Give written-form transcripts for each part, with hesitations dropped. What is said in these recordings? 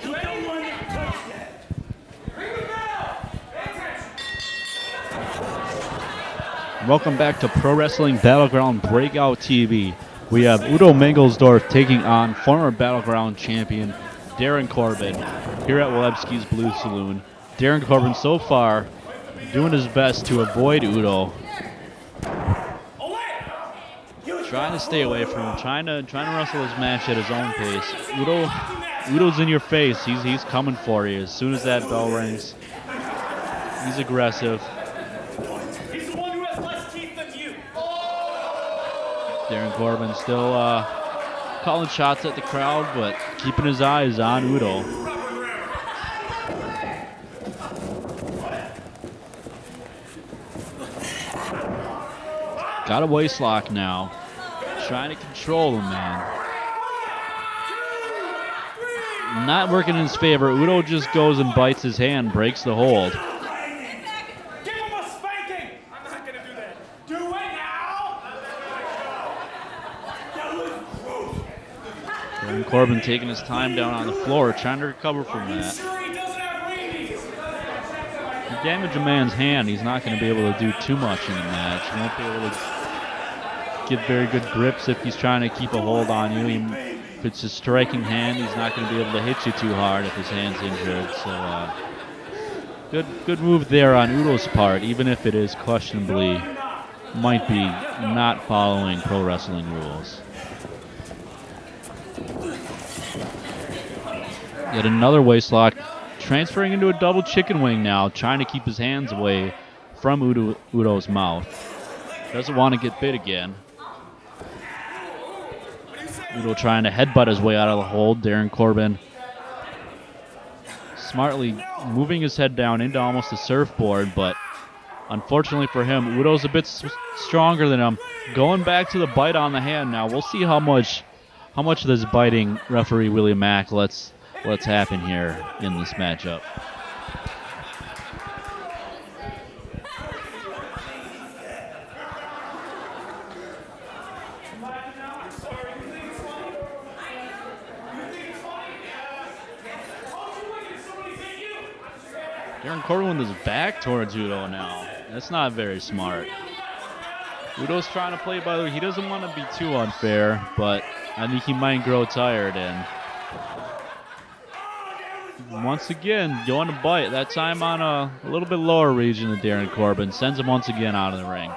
You don't want to touch that. Welcome back to Pro Wrestling Battleground Breakout TV. We have Udo Mangelsdorf taking on former Battleground champion Darin Corbin here at Walewski's Blue Saloon. Darin Corbin so far doing his best to avoid Udo. Trying to stay away from him, trying to wrestle his match at his own pace. Udo's in your face. He's coming for you. As soon as that bell rings, he's aggressive. Darin Corbin still calling shots at the crowd, but keeping his eyes on Udo. Got a waist lock now. Trying to control him, man. Not working in his favor. Udo just goes and bites his hand, breaks the hold. Darin Corbin taking his time down on the floor, trying to recover from that. If you damage a man's hand, he's not going to be able to do too much in the match. He won't be able to get very good grips if he's trying to keep a hold on you. If it's a striking hand, he's not going to be able to hit you too hard if his hand's injured. So good move there on Udo's part, even if it is questionably might be not following pro wrestling rules. Yet another waist lock, transferring into a double chicken wing now, trying to keep his hands away from Udo's mouth. Doesn't want to get bit again. Udo trying to headbutt his way out of the hold. Darin Corbin smartly moving his head down into almost a surfboard, but unfortunately for him, Udo's a bit stronger than him. Going back to the bite on the hand now. We'll see how much of this biting referee Willie Mack lets happen here in this matchup. Darin Corbin with his back towards Udo now. That's not very smart. Udo's trying to play by the way. He doesn't want to be too unfair, but I think he might grow tired. And once again, going to bite. That time on a little bit lower region of Darin Corbin. Sends him once again out of the ring.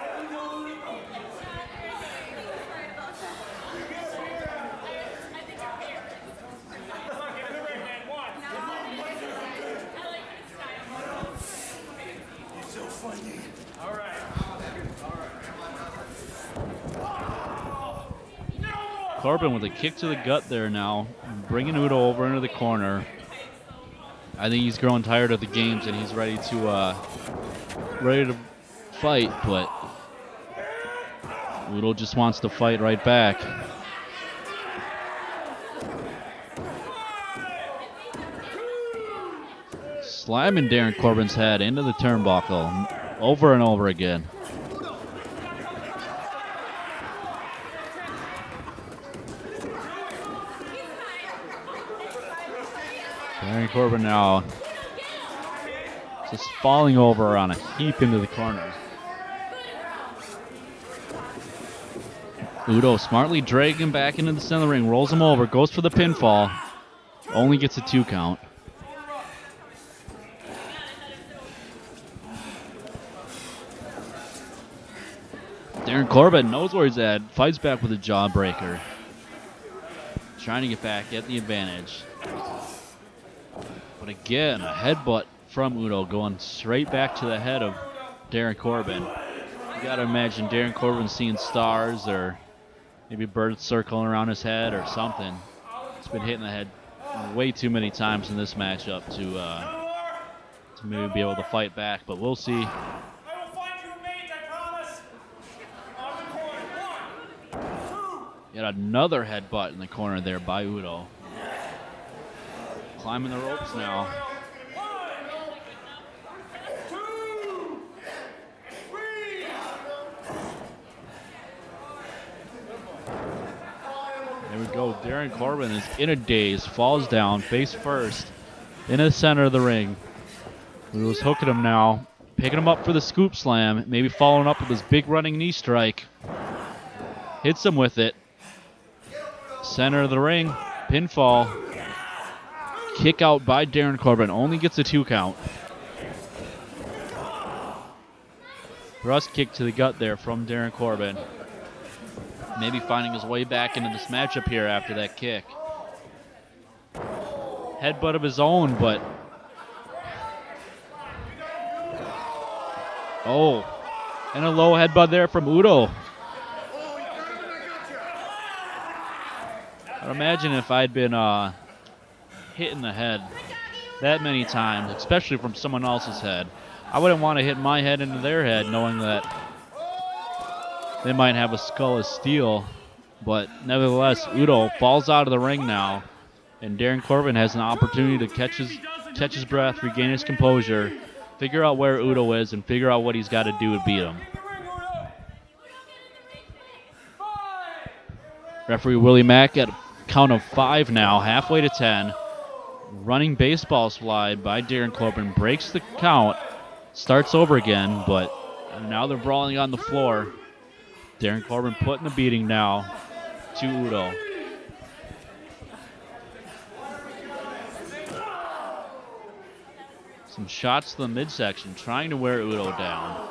Corbin with a kick to the gut there now, bringing Udo over into the corner. I think he's growing tired of the games and he's ready to fight, but Udo just wants to fight right back. Slamming Darin Corbin's head into the turnbuckle over and over again. Darin Corbin now just falling over on a heap into the corner. Udo smartly dragging him back into the center of the ring, rolls him over, goes for the pinfall, only gets a 2 count. Darin Corbin knows where he's at, fights back with a jawbreaker. Trying to get back, get the advantage. But again, a headbutt from Udo going straight back to the head of Darin Corbin. You gotta imagine Darin Corbin seeing stars or maybe birds circling around his head or something. He's been hitting the head way too many times in this matchup to maybe be able to fight back, but we'll see. Yet another headbutt in the corner there by Udo. Climbing the ropes now. There we go. Darin Corbin is in a daze, falls down, face first, in the center of the ring. Udo's hooking him now, picking him up for the scoop slam, maybe following up with his big running knee strike. Hits him with it. Center of the ring, pinfall. Kick out by Darin Corbin, only gets a 2 count. Thrust kick to the gut there from Darin Corbin. Maybe finding his way back into this matchup here after that kick. Headbutt of his own, but... Oh, and a low headbutt there from Udo. I'd imagine if I'd been hit in the head that many times, especially from someone else's head, I wouldn't want to hit my head into their head knowing that they might have a skull of steel. But nevertheless, Udo falls out of the ring now, and Darin Corbin has an opportunity to catch his breath, regain his composure, figure out where Udo is, and figure out what he's got to do to beat him. Referee Willie Mack at a count of 5 now, halfway to 10. Running baseball slide by Darin Corbin, breaks the count, starts over again, but now they're brawling on the floor. Darin Corbin putting the beating now to Udo. Some shots to the midsection, trying to wear Udo down.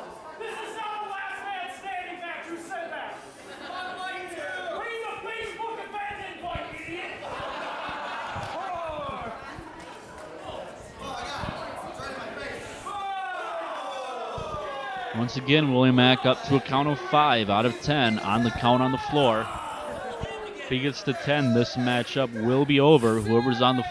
Once again, Willie Mack up to a count of 5 out of 10 on the count on the floor. If he gets to 10, this matchup will be over. Whoever's on the...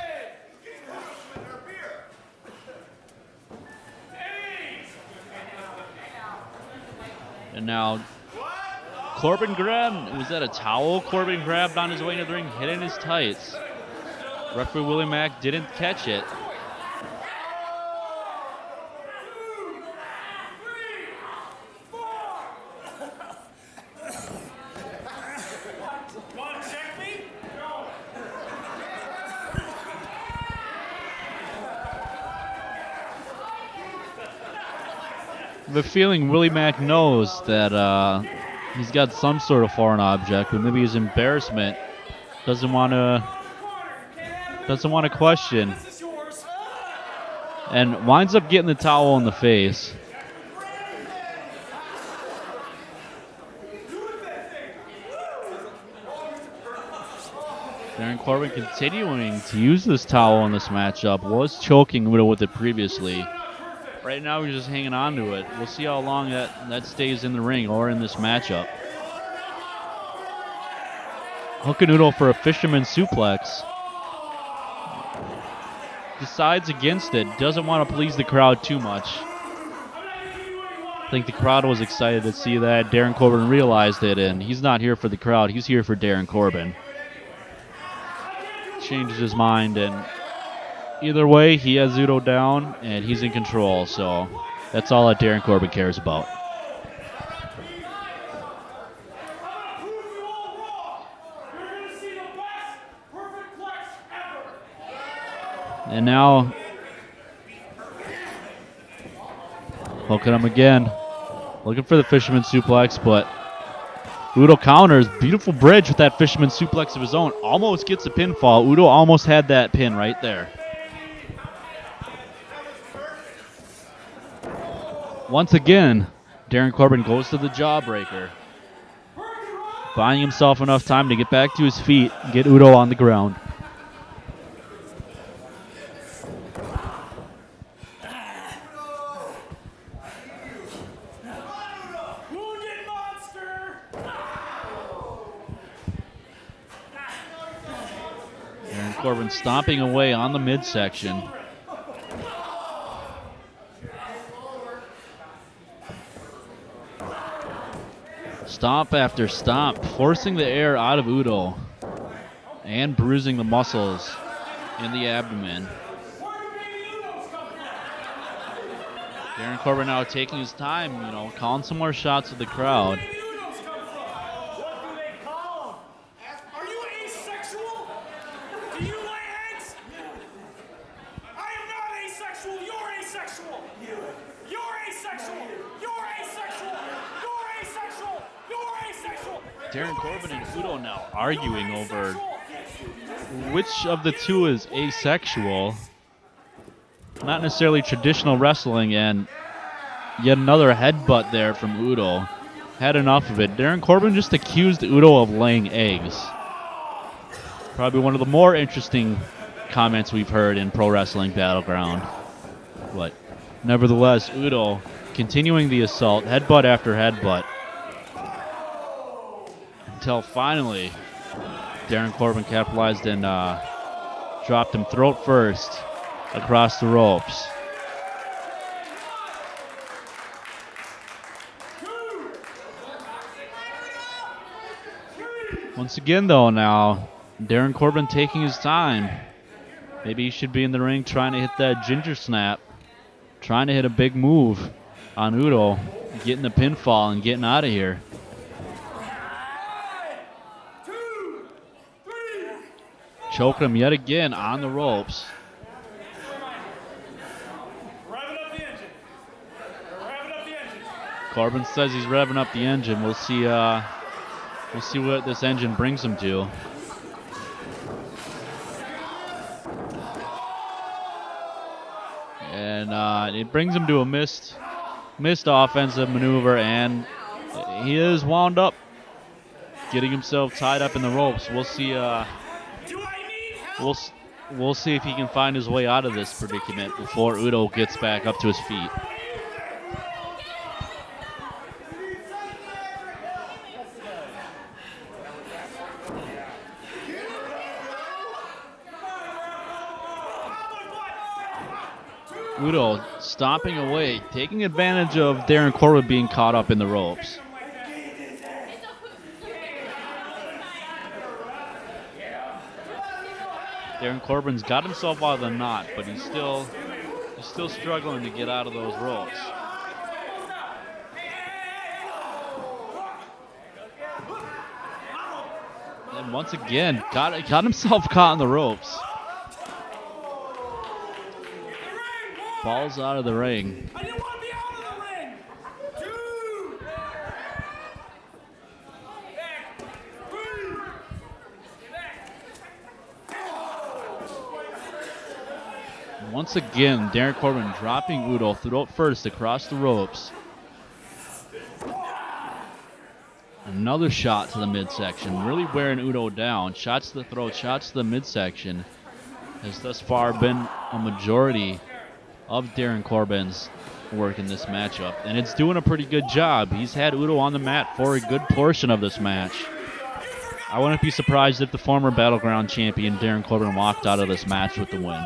And now, Corbin grabbed. Was that a towel Corbin grabbed on his way into the ring, hitting his tights? Referee Willie Mack didn't catch it. The feeling Willie Mack knows that he's got some sort of foreign object, but maybe his embarrassment doesn't want to question, and winds up getting the towel in the face. Darin Corbin continuing to use this towel in this matchup, was choking Udo with it previously. Right now he's just hanging on to it. We'll see how long that stays in the ring or in this matchup. Hooking Udo for a fisherman suplex. Decides against it. Doesn't want to please the crowd too much. I think the crowd was excited to see that. Darin Corbin realized it, and he's not here for the crowd. He's here for Darin Corbin. Changes his mind, and either way, he has Udo down, and he's in control, so that's all that Darin Corbin cares about. And now, hooking him again. Looking for the fisherman suplex, but Udo counters. Beautiful bridge with that fisherman suplex of his own. Almost gets a pinfall. Udo almost had that pin right there. Once again, Darin Corbin goes to the jawbreaker, buying himself enough time to get back to his feet and get Udo on the ground. Darin Corbin stomping away on the midsection. Stomp after stomp, forcing the air out of Udo and bruising the muscles in the abdomen. Darin Corbin now taking his time, calling some more shots of the crowd. Are you asexual? You're asexual! You're asexual! You're asexual! You're asexual! Darin Corbin and Udo now arguing over which of the two is asexual. Not necessarily traditional wrestling, and yet another headbutt there from Udo. Had enough of it. Darin Corbin just accused Udo of laying eggs. Probably one of the more interesting comments we've heard in Pro Wrestling Battleground. But nevertheless, Udo continuing the assault, headbutt after headbutt. Until finally, Darin Corbin capitalized and dropped him throat first across the ropes. Once again, though, now, Darin Corbin taking his time. Maybe he should be in the ring trying to hit that ginger snap, trying to hit a big move on Udo, getting the pinfall and getting out of here. Choking him yet again on the ropes. Corbin says he's revving up the engine. We'll see what this engine brings him to. And it brings him to a missed offensive maneuver, and he is wound up, getting himself tied up in the ropes. We'll see. We'll see if he can find his way out of this predicament before Udo gets back up to his feet. Udo stomping away, taking advantage of Darin Corbin being caught up in the ropes. Darin Corbin's got himself out of the knot, but he's still struggling to get out of those ropes. And once again, got himself caught in the ropes. Falls out of the ring. I didn't want to be out of the ring! Once again, Darin Corbin dropping Udo throat first across the ropes. Another shot to the midsection, really wearing Udo down. Shots to the throat, shots to the midsection has thus far been a majority of Darin Corbin's work in this matchup, and it's doing a pretty good job. He's had Udo on the mat for a good portion of this match. I wouldn't be surprised if the former Battleground champion Darin Corbin walked out of this match with the win.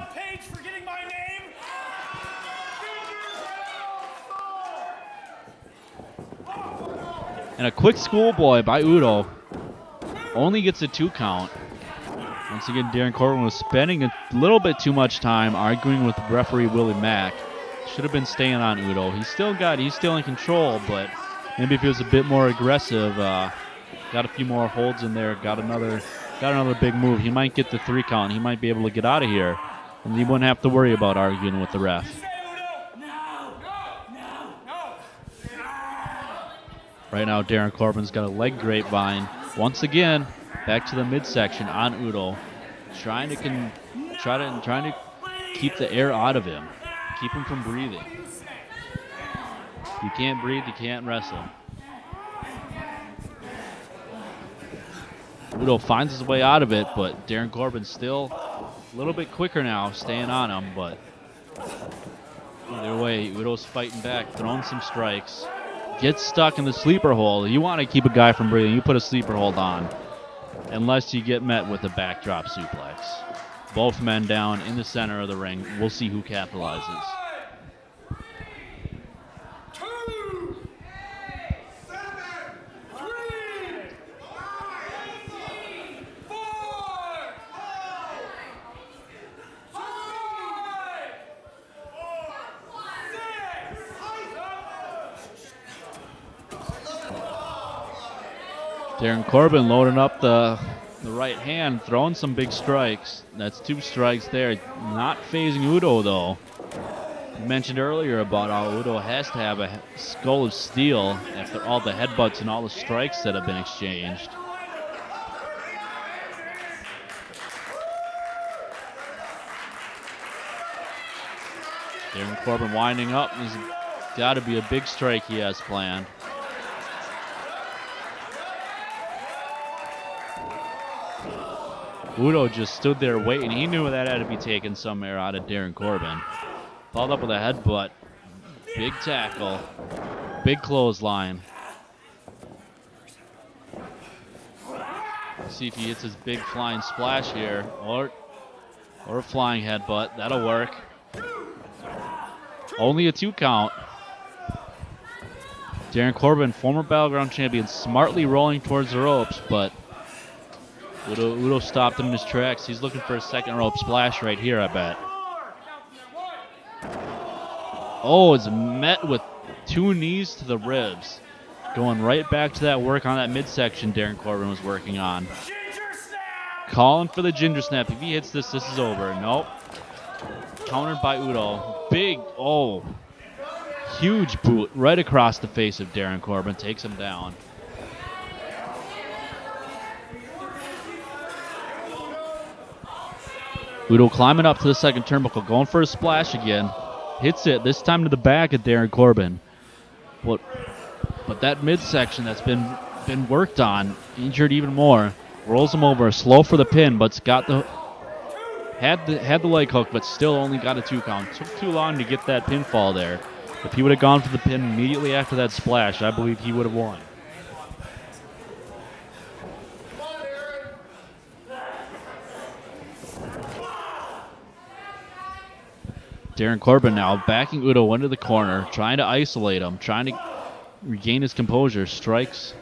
And a quick schoolboy by Udo only gets a 2 count. Once again, Darin Corbin was spending a little bit too much time arguing with referee Willie Mack. Should have been staying on Udo. He's still in control, but maybe if he was a bit more aggressive, got a few more holds in there, got another big move, he might get the 3 count. He might be able to get out of here, and he wouldn't have to worry about arguing with the ref. Right now, Darin Corbin's got a leg grapevine. Once again, back to the midsection on Udo, trying to keep the air out of him, keep him from breathing. You can't breathe, you can't wrestle. Udo finds his way out of it, but Darin Corbin's still a little bit quicker now, staying on him. But either way, Udo's fighting back, throwing some strikes. Gets stuck in the sleeper hold. You want to keep a guy from breathing, you put a sleeper hold on, unless you get met with a backdrop suplex. Both men down in the center of the ring. We'll see who capitalizes. Darin Corbin loading up the right hand, throwing some big strikes. That's 2 strikes there. Not phasing Udo, though. mentioned earlier about how Udo has to have a skull of steel after all the headbutts and all the strikes that have been exchanged. Darin Corbin winding up. He's got to be a big strike he has planned. Udo just stood there waiting. He knew that had to be taken somewhere out of Darin Corbin. Followed up with a headbutt. Big tackle. Big clothesline. See if he hits his big flying splash here. Or a flying headbutt. That'll work. Only a 2 count. Darin Corbin, former Battleground champion, smartly rolling towards the ropes, but Udo stopped him in his tracks. He's looking for a second rope splash right here, I bet. Oh, it's met with 2 knees to the ribs. Going right back to that work on that midsection Darin Corbin was working on. Calling for the ginger snap. If he hits this, this is over. Nope. Countered by Udo. Big, huge boot right across the face of Darin Corbin. Takes him down. Udo climbing up to the second turnbuckle, going for a splash again. Hits it, this time to the back of Darin Corbin. But that midsection that's been worked on, injured even more. Rolls him over, slow for the pin, but's got the had the leg hook, but still only got a 2 count. Took too long to get that pinfall there. If he would have gone for the pin immediately after that splash, I believe he would have won. Darin Corbin now backing Udo into the corner, trying to isolate him, trying to regain his composure. Strikes.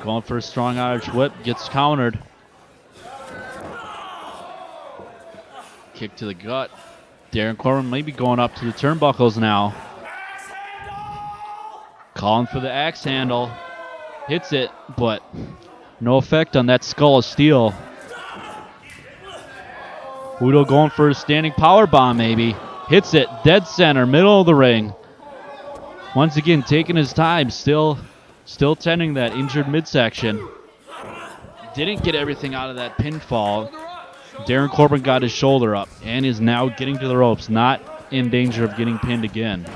Going for a strong Irish whip, gets countered. Kick to the gut. Darin Corbin maybe going up to the turnbuckles now. Calling for the axe handle. Hits it, but no effect on that skull of steel. Udo going for a standing power bomb maybe. Hits it, dead center, middle of the ring. Once again, taking his time, still tending that injured midsection. Didn't get everything out of that pinfall. Darin Corbin got his shoulder up and is now getting to the ropes, not in danger of getting pinned again.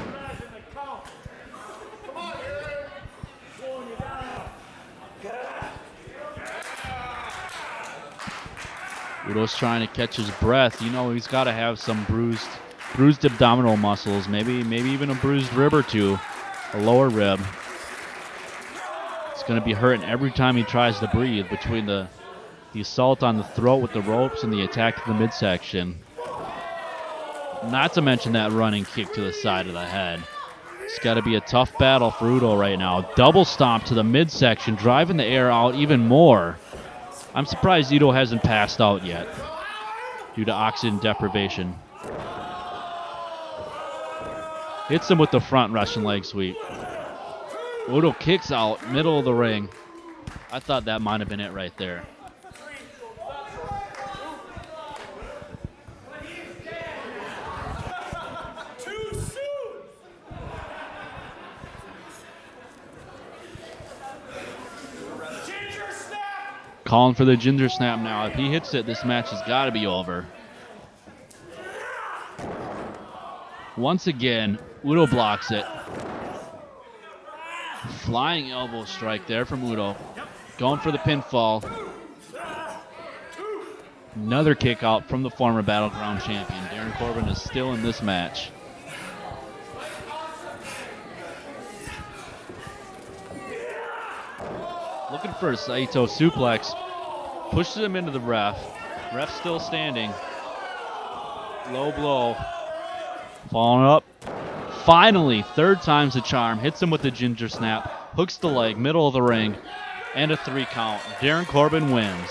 Udo's trying to catch his breath. You know he's got to have some bruised abdominal muscles, maybe even a bruised rib or two, a lower rib. It's going to be hurting every time he tries to breathe between the assault on the throat with the ropes and the attack to the midsection. Not to mention that running kick to the side of the head. It's got to be a tough battle for Udo right now. Double stomp to the midsection, driving the air out even more. I'm surprised Udo hasn't passed out yet due to oxygen deprivation. Hits him with the front Russian leg sweep. Udo kicks out, middle of the ring. I thought that might have been it right there. Calling for the ginger snap now. If he hits it, this match has got to be over. Once again, Udo blocks it. Flying elbow strike there from Udo. Going for the pinfall. Another kick out from the former Battleground champion. Darin Corbin is still in this match. Looking for a Saito suplex. Pushes him into the ref. Ref still standing. Low blow. Falling up. Finally, third time's the charm. Hits him with the ginger snap. Hooks the leg, middle of the ring. And a 3 count. Darin Corbin wins.